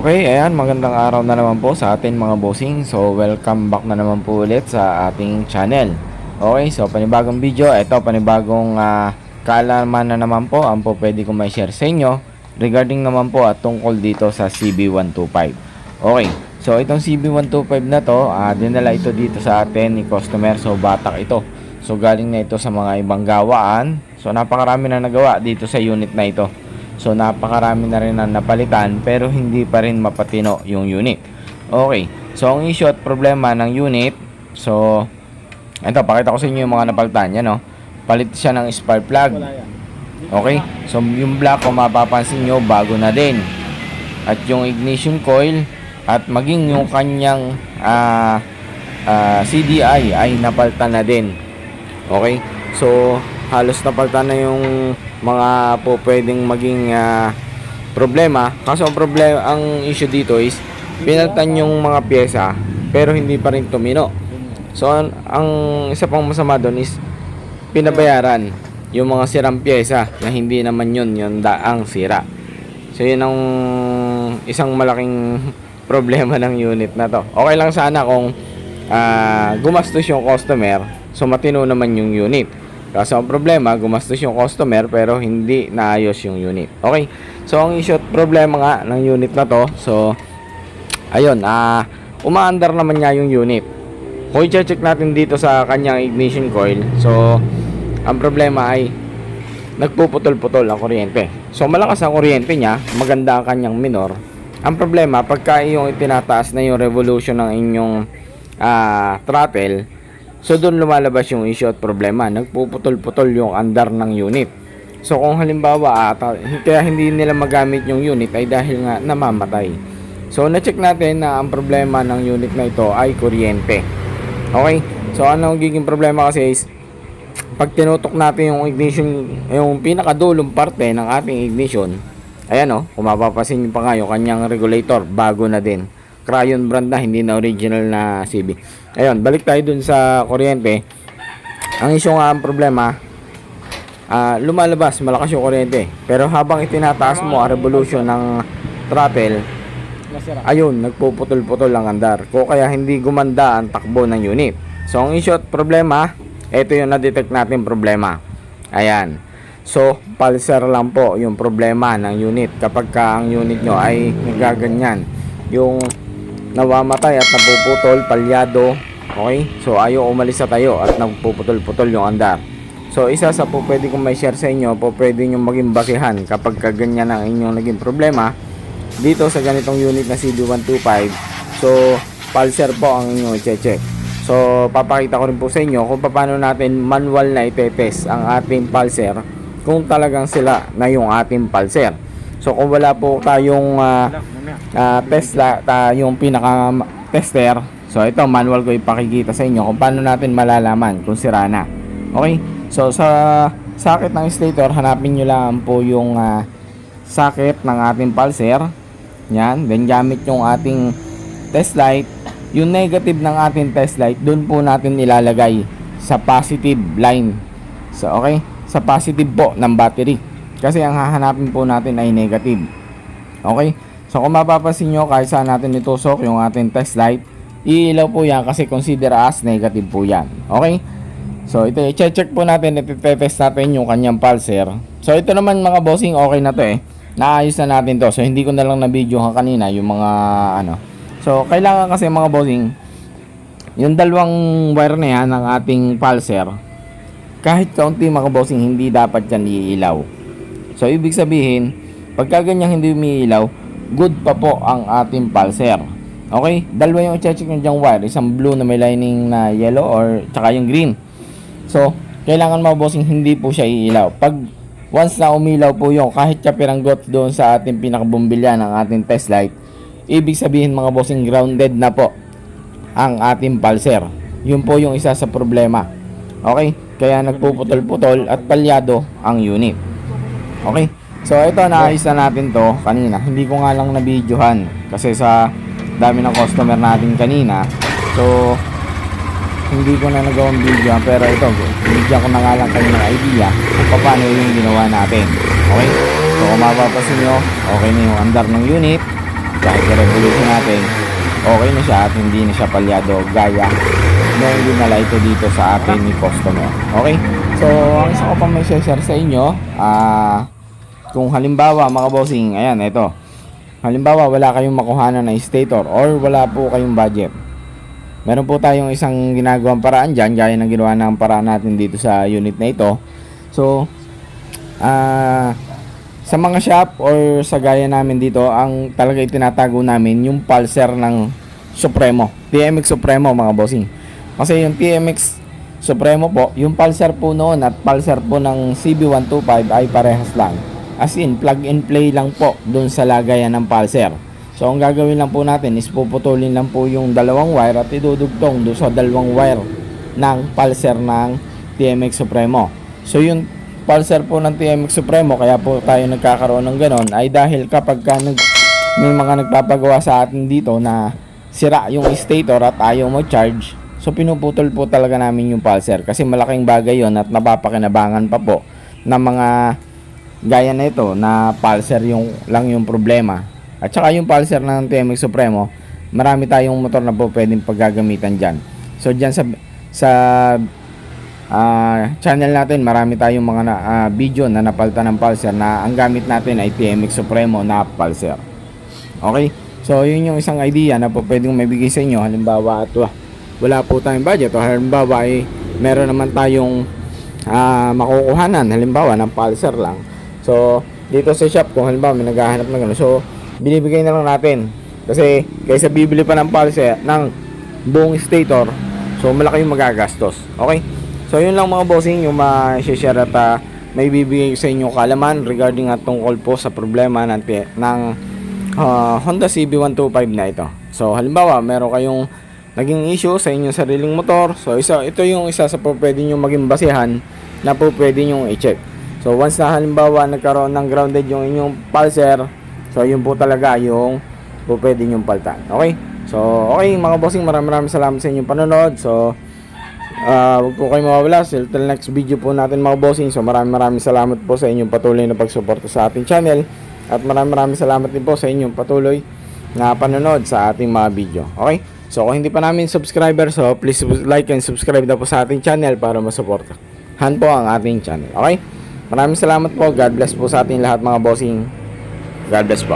Okay, ayan, magandang araw na naman po sa atin mga bossing. So, welcome back na naman po ulit sa ating channel. Okay, so panibagong video, ito panibagong kaalaman na naman po ang po pwede kong may share sa inyo regarding naman po at tungkol dito sa CB125. Okay, so itong CB125 na to, dinala ito dito sa atin ni customer. So, batak ito. So, galing na ito sa mga ibang gawaan. So, napakarami na nagawa dito sa unit na ito. So napakarami na rin na napalitan pero hindi pa rin mapatino yung unit. Okay. So ang issue at problema ng unit, so ito pakita ko sa inyo yung mga napalitan. Yan, no? Palit siya ng spark plug. Okay. So yung block, kung mapapansin nyo, bago na din. At yung ignition coil at maging yung kanyang CDI ay napalitan na din. Okay. So halos napalitan na yung mga po pwedeng maging problema. Kaso ang issue dito is pinalitan yung mga pyesa pero hindi pa rin tumino. So ang isa pang masama doon is pinabayaran yung mga sirang pyesa na hindi naman yung daang sira. So yun ang isang malaking problema ng unit na to. Okay lang sana kung gumastos yung customer, so matino naman yung unit. Kaso ang problema, gumastos yung customer pero hindi naayos yung unit. Okay? So ang issue at problema nga ng unit na to, so ayun, umaandar naman niya yung unit. Kung i-check natin dito sa kanyang ignition coil, so ang problema ay nagpuputol-putol ang kuryente. So malakas ang kuryente niya, maganda ang kanyang minor. Ang problema, pagka yung itinataas na yung revolution ng inyong throttle, so doon lumalabas yung issue at problema. Nagpuputol-putol yung andar ng unit. So kung halimbawa kaya hindi nila magamit yung unit ay dahil nga namamatay. So na-check natin na ang problema ng unit na ito ay kuryente. Okay? So ano ang giging problema kasi is pag tinutok natin yung ignition, yung pinakadulong parte ng ating ignition, ayan o, kung mapapasin nyo pa nga yung kanyang regulator, bago na din. Crayon brand na, hindi na original na CB. Ayun, balik tayo dun sa kuryente. Ang issue nga, ang problema, lumalabas, malakas yung kuryente. Pero habang itinataas mo ang revolution ng throttle, ayun, nagpuputol-putol ang andar. Kaya hindi gumanda ang takbo ng unit. So, ang issue at problema, ito yung na-detect natin problema. Ayan. So, pulser lang po yung problema ng unit. Kapag ang unit nyo ay nagaganyan, yung nawamatay at napuputol, palyado. Okay? So ayaw umalis sa tayo at nagpuputol-putol yung andar. So isa sa po pwede kong may share sa inyo, po pwede nyo maging basihan kapag ganyan ang inyong naging problema dito sa ganitong unit na CB125. So pulser po ang inyong i-check. So papakita ko rin po sa inyo kung paano natin manual na itetest ang ating pulser kung talagang sila na yung ating pulser. So kung wala po tayong yung pinaka tester, so ito manual ko ipakikita sa inyo kung paano natin malalaman kung sira na. Okay? So sa socket ng stator, hanapin nyo lang po yung socket ng ating pulser. Yan, then gamit yung ating test light. Yung negative ng ating test light, doon po natin ilalagay sa positive line. So okay, sa positive po ng battery. Kasi ang hahanapin po natin ay negative. Okay? So kung mapapansin nyo, kahit saan natin itusok yung ating test light, iilaw po yan kasi consider as negative po yan. Okay? So ito, i-check po natin, iti-test natin yung kanyang pulser. So ito naman mga bossing, okay na to eh. Naayos na natin to. So hindi ko na lang na-video kanina yung mga So kailangan kasi mga bossing, yung dalawang wire na yan ng ating pulser, kahit kaunti mga bossing, hindi dapat yan iilaw. So ibig sabihin, pagka ganyan hindi umiilaw, good pa po ang ating pulser. Okay? Dalawa yung i-check nyo dyang wire. Isang blue na may lining na yellow or tsaka yung green. So, kailangan mga bossing hindi po siya iilaw. Pag once na umilaw po yung kahit kapiranggot doon sa ating pinakabumbilya ng ating test light, ibig sabihin mga bossing grounded na po ang ating pulser. Yun po yung isa sa problema. Okay? Kaya nagpuputol-putol at palyado ang unit. Okay? So ito, naayos na natin to kanina. Hindi ko nga lang na-videohan kasi sa dami ng customer natin kanina. So hindi ko na nagawang video, pero ito, binigyan ko na nga lang kayo ng idea kung paano yung ginawa natin. Okay? So kung mapapasin nyo, okay na yung andar ng unit. kahit i-revolution natin, okay na siya at hindi na siya palyado gaya nung dinala ito dito sa atin ni customer. Okay? So, ang isa ko pang may share sa inyo, kung halimbawa mga bossing, ayan, ito. Halimbawa, wala kayong makuhanan na stator or wala po kayong budget. Meron po tayong isang ginagawang paraan dyan, gaya ng ginawa ng paraan natin dito sa unit na ito. So, sa mga shop or sa gaya namin dito, ang talaga itinatago namin yung pulser ng Supremo, TMX Supremo mga bossing. Kasi yung TMX Supremo po, yung pulser po noon at pulser po ng CB125 ay parehas lang. As in, plug and play lang po dun sa lagayan ng pulser. So, ang gagawin lang po natin is puputulin lang po yung dalawang wire at idudugtong doon sa dalawang wire ng pulser ng TMX Supremo. So, yung pulser po ng TMX Supremo, kaya po tayo nagkakaroon ng ganon, ay dahil kapag may mga nagpapagawa sa atin dito na sira yung stator at ayaw mo charge, so pinuputol po talaga namin yung pulser kasi malaking bagay yon at napapakinabangan pa po ng mga gaya na ito na pulser lang yung problema. At saka yung pulser ng TMX Supremo, marami tayong motor na po pwedeng paggagamitan dyan. So dyan sa channel natin, marami tayong mga video na napalitan ng pulser na ang gamit natin ay TMX Supremo na pulser. Okay? So yun yung isang idea na po pwedeng maibigay sa inyo. Halimbawa at wala po tayong budget o halimbawa ay meron naman tayong makukuhanan halimbawa ng pulser lang. So dito sa shop kung halimbawa may naghahanap ng gano'n, so binibigay na lang natin kasi kaysa bibili pa ng pulser ng buong stator, so malaki yung magagastos. Okay, so yun lang mga bossing yung ma-share at may bibigay sa inyo kalaman regarding at tungkol po sa problema ng Honda CB125 na ito. So halimbawa meron kayong naging issue sa inyong sariling motor, so ito yung isa sa po pwede nyo maging basehan na po pwede nyo i-check. So once na halimbawa nagkaroon ng grounded yung inyong pulser, so yun po talaga yung po pwede nyo paltan. Okay, so okay mga bossing, maraming salamat sa inyong panonood. So huwag po kayo mawawala till next video po natin mga bossing. So maraming salamat po sa inyong patuloy na pagsuporta sa ating channel at maraming salamat din po sa inyong patuloy na panonood sa ating mga video. Okay, so kung hindi pa namin subscriber, so please like and subscribe na po sa ating channel para masuportahan po ang ating channel. Okay, maraming salamat po. God bless po sa ating lahat mga bossing. God bless po.